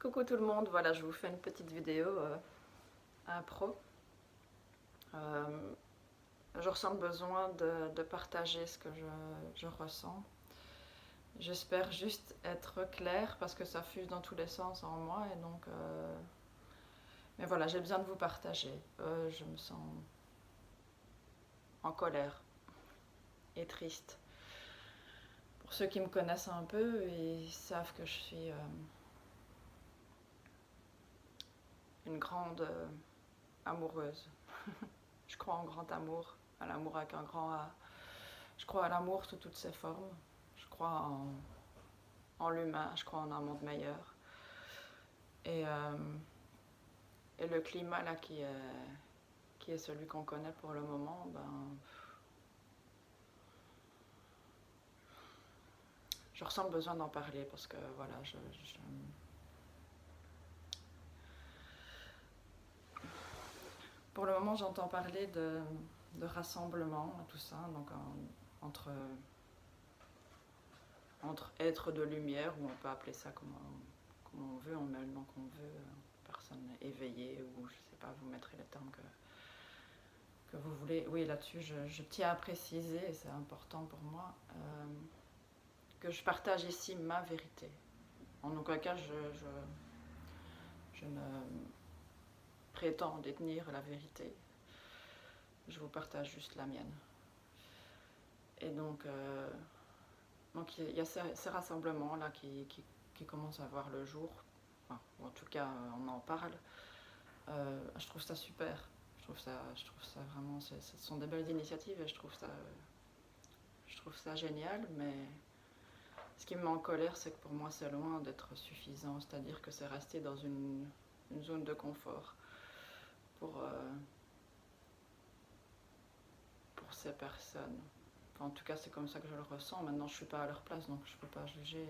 Coucou tout le monde, voilà je vous fais une petite vidéo impro. Je ressens le besoin de partager ce que je ressens. J'espère juste être claire parce que ça fuse dans tous les sens en moi et donc... Mais voilà, j'ai besoin de vous partager. Je me sens en colère et triste. Pour ceux qui me connaissent un peu, ils savent que je suis une grande amoureuse. Je crois en grand amour, à l'amour avec un grand A. Je crois à l'amour sous toutes ses formes. Je crois en l'humain, je crois en un monde meilleur. Et, et le climat là qui est celui qu'on connaît pour le moment, je ressens le besoin d'en parler parce que voilà, pour le moment j'entends parler de rassemblement, tout ça, donc entre êtres de lumière, ou on peut appeler ça comme on veut, on met le nom qu'on veut, personne éveillée, ou je sais pas, vous mettrez les termes que vous voulez. Oui, là-dessus, je tiens à préciser, et c'est important pour moi, que je partage ici ma vérité. En aucun cas, je ne prétends détenir la vérité. Je vous partage juste la mienne. Et donc il y a ces rassemblements-là qui commencent à voir le jour. Enfin, en tout cas, on en parle. Je trouve ça super. Je trouve ça vraiment, ce sont des belles initiatives et je trouve ça génial, mais ce qui me met en colère, c'est que pour moi c'est loin d'être suffisant, c'est-à-dire que c'est rester dans une zone de confort pour ces personnes. Enfin, en tout cas c'est comme ça que je le ressens. Maintenant je suis pas à leur place donc je peux pas juger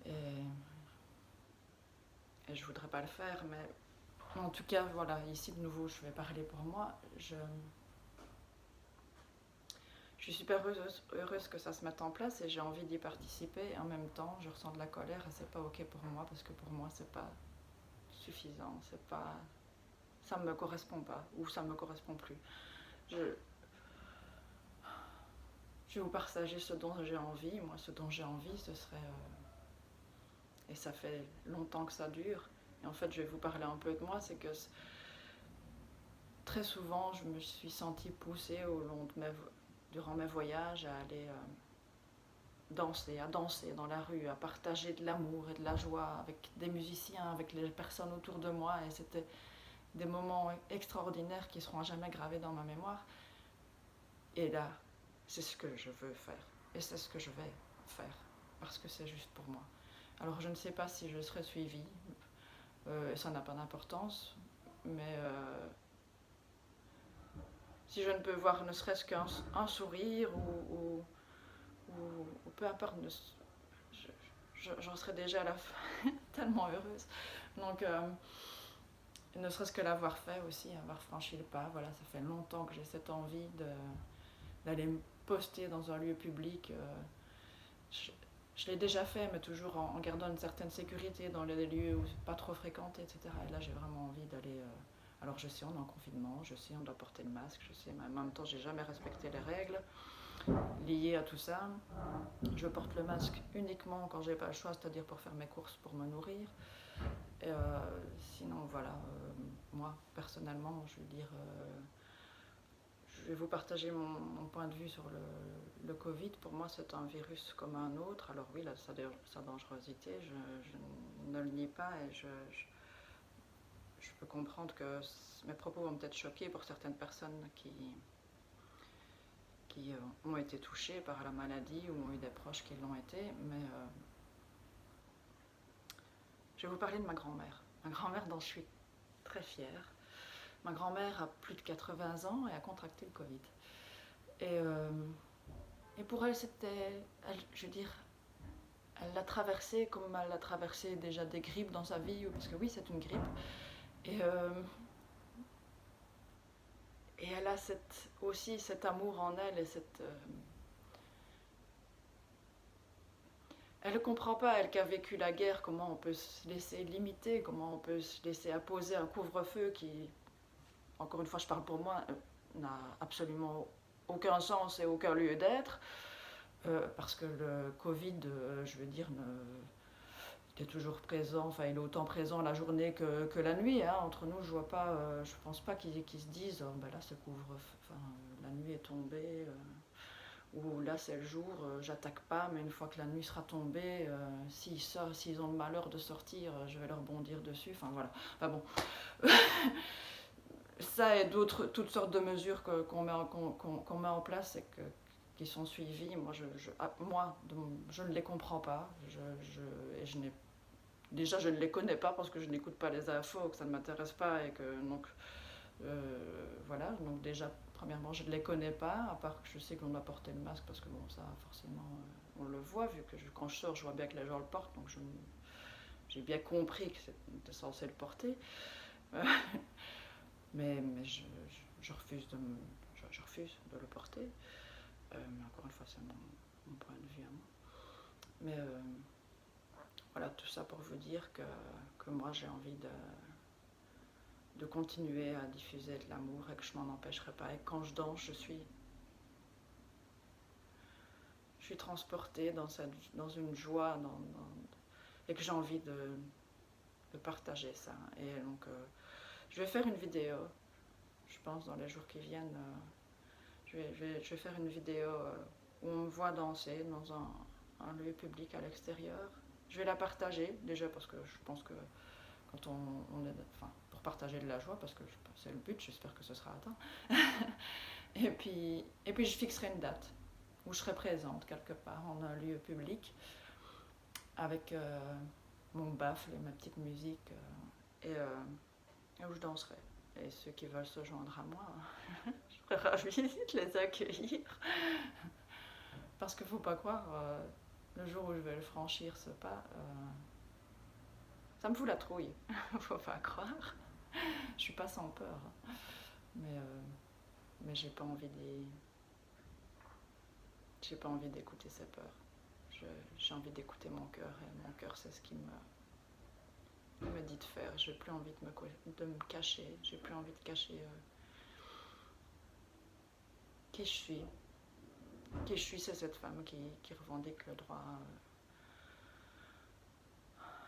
et je voudrais pas le faire, mais en tout cas voilà, ici de nouveau je vais parler pour moi. Je suis super heureuse que ça se mette en place et j'ai envie d'y participer. Et en même temps, je ressens de la colère et c'est pas ok pour moi parce que pour moi, c'est pas suffisant. Ça me correspond pas ou ça me correspond plus. Je vais vous partager ce dont j'ai envie. Moi, ce dont j'ai envie, ce serait et ça fait longtemps que ça dure. Et en fait, je vais vous parler un peu de moi. C'est que très souvent, je me suis sentie poussée durant mes voyages à aller à danser dans la rue, à partager de l'amour et de la joie avec des musiciens, avec les personnes autour de moi. Et c'était des moments extraordinaires qui ne seront jamais gravés dans ma mémoire. Et là, c'est ce que je veux faire. Et c'est ce que je vais faire. Parce que c'est juste pour moi. Alors je ne sais pas si je serai suivie. Ça n'a pas d'importance. Mais si je ne peux voir ne serait-ce qu'un sourire ou peu importe, j'en serais déjà à la fin tellement heureuse. Donc ne serait-ce que l'avoir fait aussi, avoir franchi le pas, voilà, ça fait longtemps que j'ai cette envie d'aller me poster dans un lieu public. Je l'ai déjà fait, mais toujours en gardant une certaine sécurité dans les lieux pas trop fréquentés, etc. Et là, j'ai vraiment envie d'aller... Alors je sais, on est en confinement, je sais, on doit porter le masque, je sais, mais en même temps, j'ai jamais respecté les règles liées à tout ça. Je porte le masque uniquement quand j'ai pas le choix, c'est-à-dire pour faire mes courses, pour me nourrir. Et sinon, voilà, moi, personnellement, je veux dire... je vais vous partager mon point de vue sur le Covid. Pour moi, c'est un virus comme un autre. Alors oui, sa dangerosité, je ne le nie pas et je peux comprendre que mes propos vont peut-être choquer pour certaines personnes qui ont été touchées par la maladie ou ont eu des proches qui l'ont été, mais je vais vous parler de ma grand-mère. Ma grand-mère dont je suis très fière. Ma grand-mère a plus de 80 ans et a contracté le Covid. Et pour elle, je veux dire, elle l'a traversé comme elle a traversé déjà des grippes dans sa vie, parce que oui, c'est une grippe. Et elle a aussi cet amour en elle et Elle ne comprend pas, elle qui a vécu la guerre, comment on peut se laisser limiter, comment on peut se laisser imposer un couvre-feu qui, encore une fois je parle pour moi, n'a absolument aucun sens et aucun lieu d'être, parce que le Covid, je veux dire, il est toujours présent, enfin il est autant présent la journée que la nuit, hein. Entre nous je vois pas, je pense pas qu'ils se disent, oh, ben là ce couvre-feu, enfin, la nuit est tombée, ou là c'est le jour, j'attaque pas, mais une fois que la nuit sera tombée, s'ils ont le malheur de sortir, je vais leur bondir dessus, enfin voilà. Enfin bon, ça et d'autres, toutes sortes de mesures qu'on met en place et qui sont suivies, moi je ne les comprends pas, et déjà je ne les connais pas parce que je n'écoute pas les infos, que ça ne m'intéresse pas et que donc voilà, donc déjà premièrement je ne les connais pas, à part que je sais qu'on doit porter le masque parce que bon ça forcément on le voit, vu que quand je sors je vois bien que les gens le portent, donc j'ai bien compris que c'était censé le porter, mais je refuse je refuse de le porter, mais encore une fois c'est mon point de vue à moi, mais voilà, tout ça pour vous dire que moi j'ai envie de continuer à diffuser de l'amour et que je m'en empêcherai pas, et quand je danse je suis transportée dans une joie, et que j'ai envie de partager ça. Et donc je vais faire une vidéo, je pense dans les jours qui viennent, je vais faire une vidéo où on me voit danser dans un lieu public à l'extérieur. Je vais la partager déjà parce que je pense que quand on est, enfin, pour partager de la joie, parce que c'est le but, j'espère que ce sera atteint. et puis je fixerai une date où je serai présente quelque part en un lieu public avec mon baffle et ma petite musique, et où je danserai. Et ceux qui veulent se joindre à moi, je serai ravie de les accueillir. Parce qu'il ne faut pas croire, le jour où je vais le franchir ce pas, ça me fout la trouille. Faut pas croire. Je suis pas sans peur, mais j'ai pas envie d'écouter ces peurs. J'ai envie d'écouter mon cœur, et mon cœur c'est ce qui me dit de faire. J'ai plus envie de me cacher. J'ai plus envie de cacher qui je suis. Qui je suis, c'est cette femme qui revendique le droit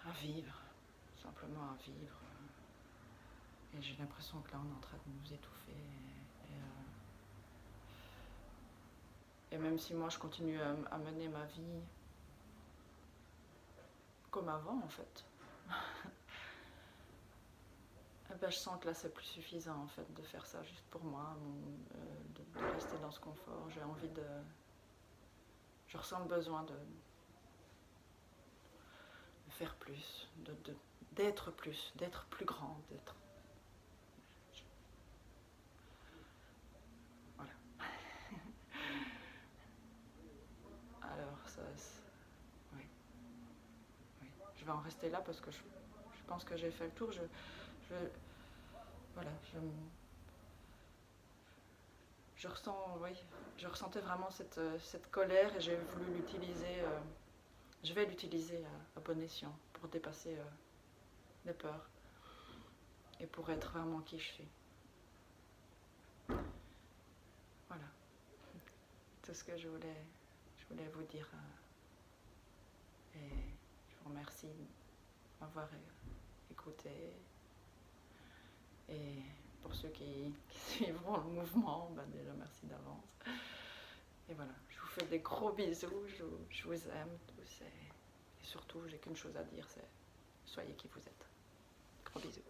à vivre, simplement à vivre. Et j'ai l'impression que là on est en train de nous étouffer. Et même si moi je continue à mener ma vie comme avant en fait, eh ben, je sens que là c'est plus suffisant en fait de faire ça juste pour moi, de rester dans ce confort. J'ai envie je ressens le besoin de faire plus, d'être plus, d'être plus grand, d'être... Voilà. Alors ça... Oui. Oui. Je vais en rester là parce que je pense que j'ai fait le tour. Voilà, je ressens, oui, je ressentais vraiment cette colère, et j'ai voulu l'utiliser, je vais l'utiliser à bon escient pour dépasser les peurs et pour être vraiment qui je suis. Voilà, tout ce que je voulais vous dire, et je vous remercie de m'avoir écouté, et pour ceux qui suivront le mouvement, ben déjà merci d'avance. Et voilà, je vous fais des gros bisous, je vous aime tous, et surtout j'ai qu'une chose à dire, c'est soyez qui vous êtes. Gros bisous.